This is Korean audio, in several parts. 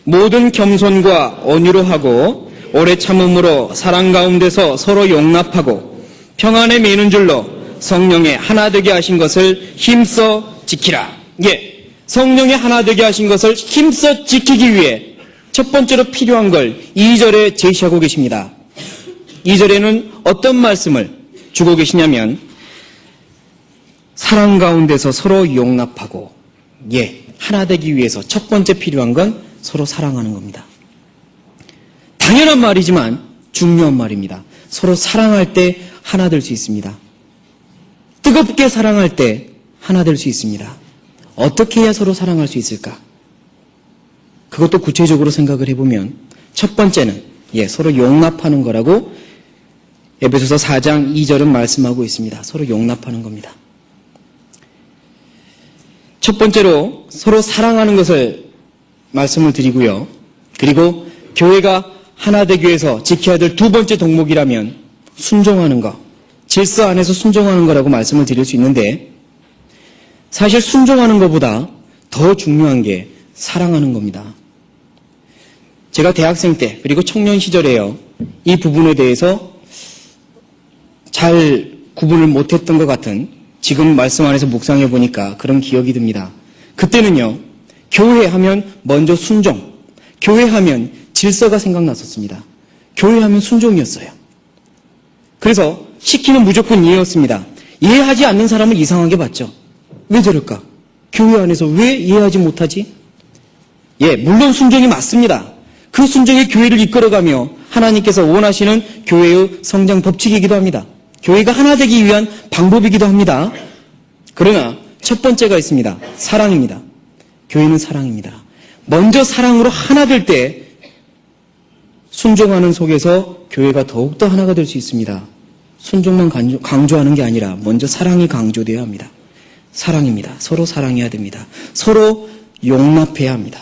모든 겸손과 온유로 하고 오래 참음으로 사랑 가운데서 서로 용납하고 평안에 매는 줄로 성령의 하나 되게 하신 것을 힘써 지키라. 예, 성령의 하나 되게 하신 것을 힘써 지키기 위해 첫 번째로 필요한 걸 2절에 제시하고 계십니다. 2절에는 어떤 말씀을 주고 계시냐면 사랑 가운데서 서로 용납하고, 예, 하나 되기 위해서 첫 번째 필요한 건 서로 사랑하는 겁니다. 당연한 말이지만 중요한 말입니다. 서로 사랑할 때 하나 될 수 있습니다. 뜨겁게 사랑할 때 하나 될 수 있습니다. 어떻게 해야 서로 사랑할 수 있을까? 그것도 구체적으로 생각을 해보면 첫 번째는, 예, 서로 용납하는 거라고 에베소서 4장 2절은 말씀하고 있습니다. 서로 용납하는 겁니다. 첫 번째로 서로 사랑하는 것을 말씀을 드리고요. 그리고 교회가 하나 되기 위해서 지켜야 될 두 번째 덕목이라면 순종하는 것, 질서 안에서 순종하는 거라고 말씀을 드릴 수 있는데 사실 순종하는 것보다 더 중요한 게 사랑하는 겁니다. 제가 대학생 때 그리고 청년 시절에요. 이 부분에 대해서 잘 구분을 못했던 것 같은 지금 말씀 안에서 묵상해 보니까 그런 기억이 듭니다. 그때는요. 교회하면 먼저 순종, 교회하면 질서가 생각났었습니다. 교회하면 순종이었어요. 그래서 시키면 무조건 이해였습니다. 이해하지 않는 사람은 이상하게 봤죠. 왜 저럴까? 교회 안에서 왜 이해하지 못하지? 예, 물론 순종이 맞습니다. 그 순종이 교회를 이끌어가며 하나님께서 원하시는 교회의 성장 법칙이기도 합니다. 교회가 하나 되기 위한 방법이기도 합니다. 그러나 첫 번째가 있습니다. 사랑입니다. 교회는 사랑입니다. 먼저 사랑으로 하나 될 때 순종하는 속에서 교회가 더욱더 하나가 될 수 있습니다. 순종만 강조하는 게 아니라 먼저 사랑이 강조되어야 합니다. 사랑입니다. 서로 사랑해야 됩니다. 서로 용납해야 합니다.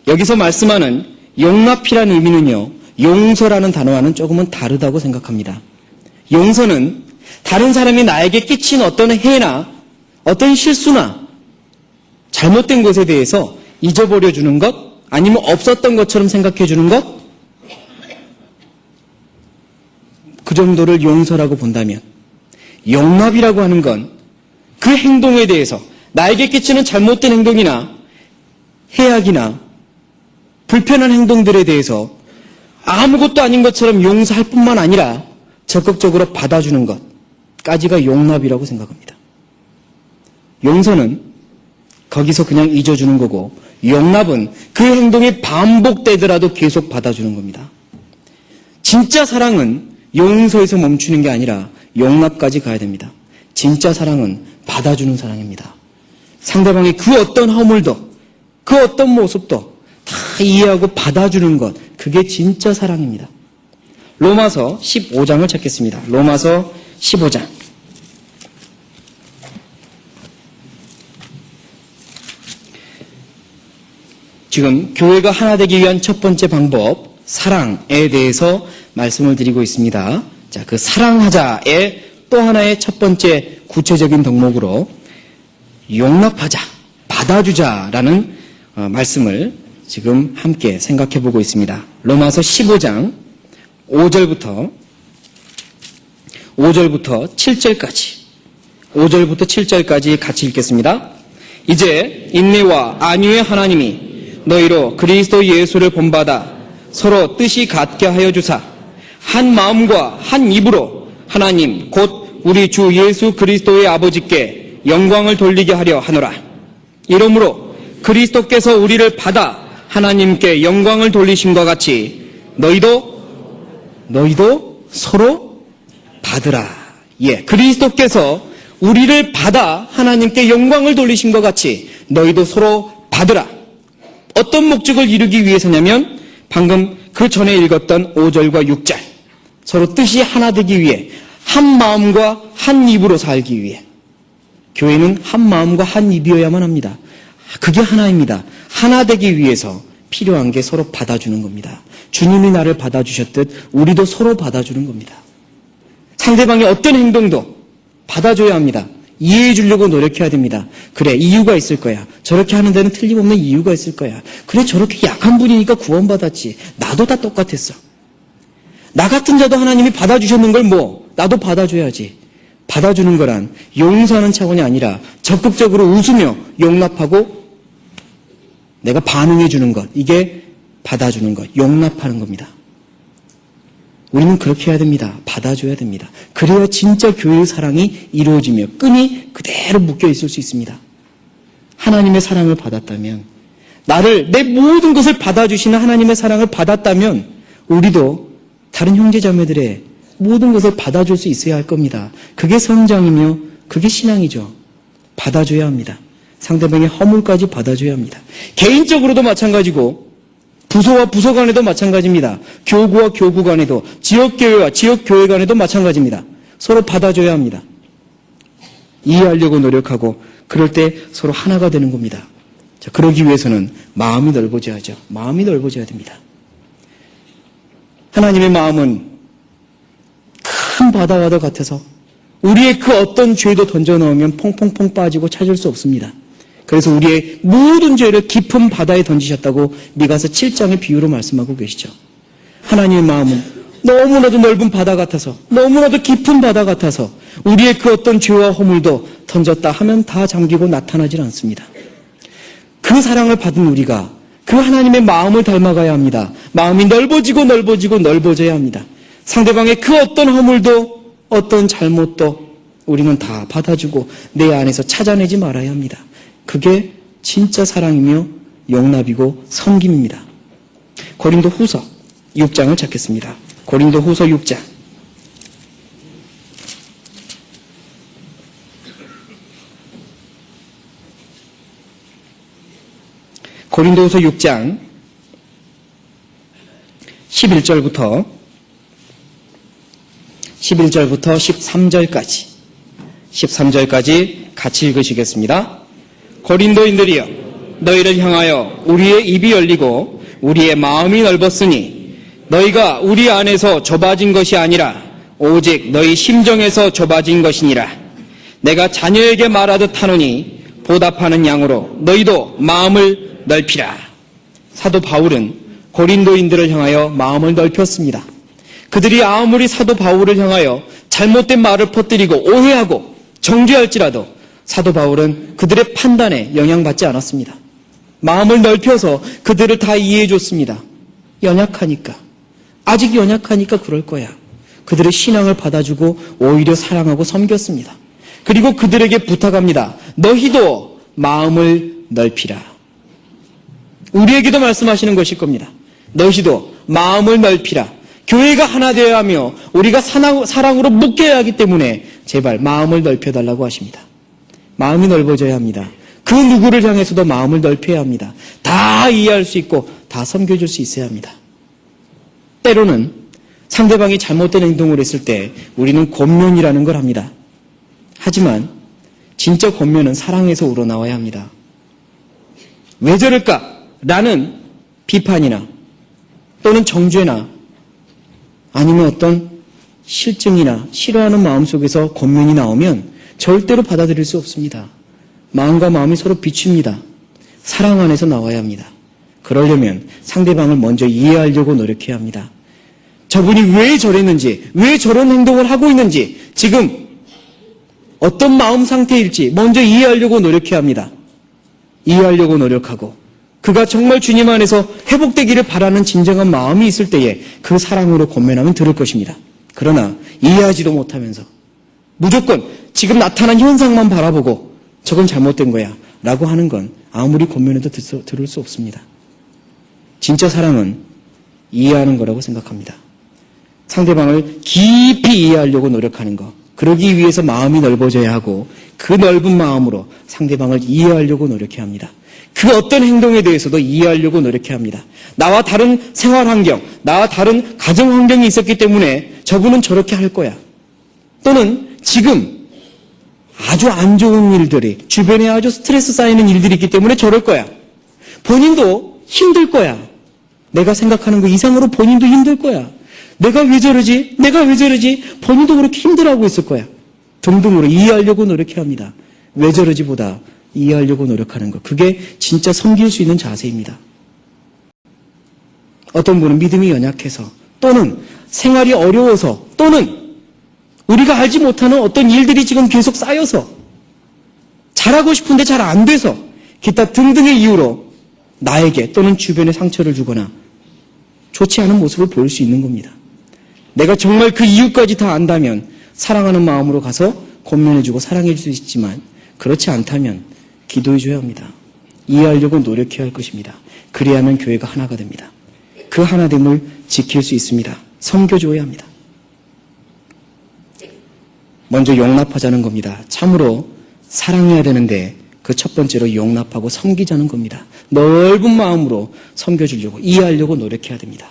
여기서 말씀하는 용납이라는 의미는요, 용서라는 단어와는 조금은 다르다고 생각합니다. 용서는 다른 사람이 나에게 끼친 어떤 해나 어떤 실수나 잘못된 것에 대해서 잊어버려 주는 것, 아니면 없었던 것처럼 생각해 주는 것, 그 정도를 용서라고 본다면, 용납이라고 하는 건 그 행동에 대해서 나에게 끼치는 잘못된 행동이나 해악이나 불편한 행동들에 대해서 아무것도 아닌 것처럼 용서할 뿐만 아니라 적극적으로 받아주는 것까지가 용납이라고 생각합니다. 용서는 거기서 그냥 잊어주는 거고, 용납은 그 행동이 반복되더라도 계속 받아주는 겁니다. 진짜 사랑은 용서에서 멈추는 게 아니라 용납까지 가야 됩니다. 진짜 사랑은 받아주는 사랑입니다. 상대방의 그 어떤 허물도, 그 어떤 모습도 다 이해하고 받아주는 것, 그게 진짜 사랑입니다. 로마서 15장을 찾겠습니다. 로마서 15장. 지금 교회가 하나 되기 위한 첫 번째 방법, 사랑에 대해서 말씀을 드리고 있습니다. 자, 그 사랑하자의 또 하나의 첫 번째 구체적인 덕목으로 용납하자, 받아주자라는 말씀을 지금 함께 생각해 보고 있습니다. 로마서 15장 5절부터 7절까지 5절부터 7절까지 같이 읽겠습니다. 이제 인내와 안위의 하나님이 너희로 그리스도 예수를 본받아 서로 뜻이 같게 하여 주사 한 마음과 한 입으로 하나님 곧 우리 주 예수 그리스도의 아버지께 영광을 돌리게 하려 하노라. 이러므로 그리스도께서 우리를 받아 하나님께 영광을 돌리심과 같이 너희도 서로 받으라. 예, 그리스도께서 우리를 받아 하나님께 영광을 돌리심과 같이 너희도 서로 받으라. 어떤 목적을 이루기 위해서냐면 방금 그 전에 읽었던 5절과 6절, 서로 뜻이 하나 되기 위해, 한 마음과 한 입으로 살기 위해. 교회는 한 마음과 한 입이어야만 합니다. 그게 하나입니다. 하나 되기 위해서 필요한 게 서로 받아주는 겁니다. 주님이 나를 받아주셨듯 우리도 서로 받아주는 겁니다. 상대방의 어떤 행동도 받아줘야 합니다. 이해해 주려고 노력해야 됩니다. 그래, 이유가 있을 거야. 저렇게 하는 데는 틀림없는 이유가 있을 거야. 그래, 저렇게 약한 분이니까 구원받았지. 나도 다 똑같았어. 나 같은 자도 하나님이 받아주셨는 걸 나도 받아줘야지. 받아주는 거란 용서하는 차원이 아니라 적극적으로 웃으며 용납하고 내가 반응해 주는 것. 이게 받아주는 것, 용납하는 겁니다. 우리는 그렇게 해야 됩니다. 받아줘야 됩니다. 그래야 진짜 교회의 사랑이 이루어지며 끈이 그대로 묶여 있을 수 있습니다. 하나님의 사랑을 받았다면, 내 모든 것을 받아주시는 하나님의 사랑을 받았다면 우리도 다른 형제자매들의 모든 것을 받아줄 수 있어야 할 겁니다. 그게 성장이며 그게 신앙이죠. 받아줘야 합니다. 상대방의 허물까지 받아줘야 합니다. 개인적으로도 마찬가지고 부서와 부서 간에도 마찬가지입니다. 교구와 교구 간에도, 지역교회와 지역교회 간에도 마찬가지입니다. 서로 받아줘야 합니다. 이해하려고 노력하고 그럴 때 서로 하나가 되는 겁니다. 자, 그러기 위해서는 마음이 넓어져야죠. 마음이 넓어져야 됩니다. 하나님의 마음은 큰 바다와도 같아서 우리의 그 어떤 죄도 던져넣으면 퐁퐁퐁 빠지고 찾을 수 없습니다. 그래서 우리의 모든 죄를 깊은 바다에 던지셨다고 미가서 7장의 비유로 말씀하고 계시죠. 하나님의 마음은 너무나도 넓은 바다 같아서, 너무나도 깊은 바다 같아서 우리의 그 어떤 죄와 허물도 던졌다 하면 다 잠기고 나타나질 않습니다. 그 사랑을 받은 우리가 그 하나님의 마음을 닮아가야 합니다. 마음이 넓어지고 넓어지고 넓어져야 합니다. 상대방의 그 어떤 허물도 어떤 잘못도 우리는 다 받아주고 내 안에서 찾아내지 말아야 합니다. 그게 진짜 사랑이며 용납이고 섬김입니다. 고린도 후서 6장을 찾겠습니다. 고린도 후서 6장. 고린도 후서 6장 11절부터 13절까지 같이 읽으시겠습니다. 고린도인들이여, 너희를 향하여 우리의 입이 열리고 우리의 마음이 넓었으니 너희가 우리 안에서 좁아진 것이 아니라 오직 너희 심정에서 좁아진 것이니라. 내가 자녀에게 말하듯 하노니 보답하는 양으로 너희도 마음을 넓히라. 사도 바울은 고린도인들을 향하여 마음을 넓혔습니다. 그들이 아무리 사도 바울을 향하여 잘못된 말을 퍼뜨리고 오해하고 정죄할지라도 사도 바울은 그들의 판단에 영향받지 않았습니다. 마음을 넓혀서 그들을 다 이해해 줬습니다. 연약하니까, 아직 연약하니까 그럴 거야. 그들의 신앙을 받아주고 오히려 사랑하고 섬겼습니다. 그리고 그들에게 부탁합니다. 너희도 마음을 넓히라. 우리에게도 말씀하시는 것일 겁니다. 너희도 마음을 넓히라. 교회가 하나 되어야 하며 우리가 사랑으로 묶여야 하기 때문에 제발 마음을 넓혀달라고 하십니다. 마음이 넓어져야 합니다. 그 누구를 향해서도 마음을 넓혀야 합니다. 다 이해할 수 있고 다 섬겨줄 수 있어야 합니다. 때로는 상대방이 잘못된 행동을 했을 때 우리는 권면이라는 걸 합니다. 하지만 진짜 권면은 사랑에서 우러나와야 합니다. 왜 저럴까? 라는 비판이나 또는 정죄나 아니면 어떤 실증이나 싫어하는 마음속에서 권면이 나오면 절대로 받아들일 수 없습니다. 마음과 마음이 서로 비춥니다. 사랑 안에서 나와야 합니다. 그러려면 상대방을 먼저 이해하려고 노력해야 합니다. 저분이 왜 저랬는지, 왜 저런 행동을 하고 있는지, 지금 어떤 마음 상태일지 먼저 이해하려고 노력해야 합니다. 이해하려고 노력하고 그가 정말 주님 안에서 회복되기를 바라는 진정한 마음이 있을 때에 그 사랑으로 권면하면 들을 것입니다. 그러나 이해하지도 못하면서 무조건 지금 나타난 현상만 바라보고 저건 잘못된 거야 라고 하는 건 아무리 권면해도 들을 수 없습니다. 진짜 사랑은 이해하는 거라고 생각합니다. 상대방을 깊이 이해하려고 노력하는 것, 그러기 위해서 마음이 넓어져야 하고 그 넓은 마음으로 상대방을 이해하려고 노력해야 합니다. 그 어떤 행동에 대해서도 이해하려고 노력해야 합니다. 나와 다른 생활 환경, 나와 다른 가정 환경이 있었기 때문에 저분은 저렇게 할 거야. 또는 지금 아주 안 좋은 일들이, 주변에 아주 스트레스 쌓이는 일들이 있기 때문에 저럴 거야. 본인도 힘들 거야. 내가 생각하는 거 이상으로 본인도 힘들 거야. 내가 왜 저러지? 본인도 그렇게 힘들어하고 있을 거야. 등등으로 이해하려고 노력해야 합니다. 왜 저러지 보다 이해하려고 노력하는 것. 그게 진짜 섬길 수 있는 자세입니다. 어떤 분은 믿음이 연약해서 또는 생활이 어려워서 또는 우리가 알지 못하는 어떤 일들이 지금 계속 쌓여서 잘하고 싶은데 잘 안 돼서 기타 등등의 이유로 나에게 또는 주변에 상처를 주거나 좋지 않은 모습을 보일 수 있는 겁니다. 내가 정말 그 이유까지 다 안다면 사랑하는 마음으로 가서 권면해주고 사랑해줄 수 있지만 그렇지 않다면 기도해줘야 합니다. 이해하려고 노력해야 할 것입니다. 그래야만 교회가 하나가 됩니다. 그 하나됨을 지킬 수 있습니다. 섬겨줘야 합니다. 먼저 용납하자는 겁니다. 참으로 사랑해야 되는데 그 첫 번째로 용납하고 섬기자는 겁니다. 넓은 마음으로 섬겨주려고 이해하려고 노력해야 됩니다.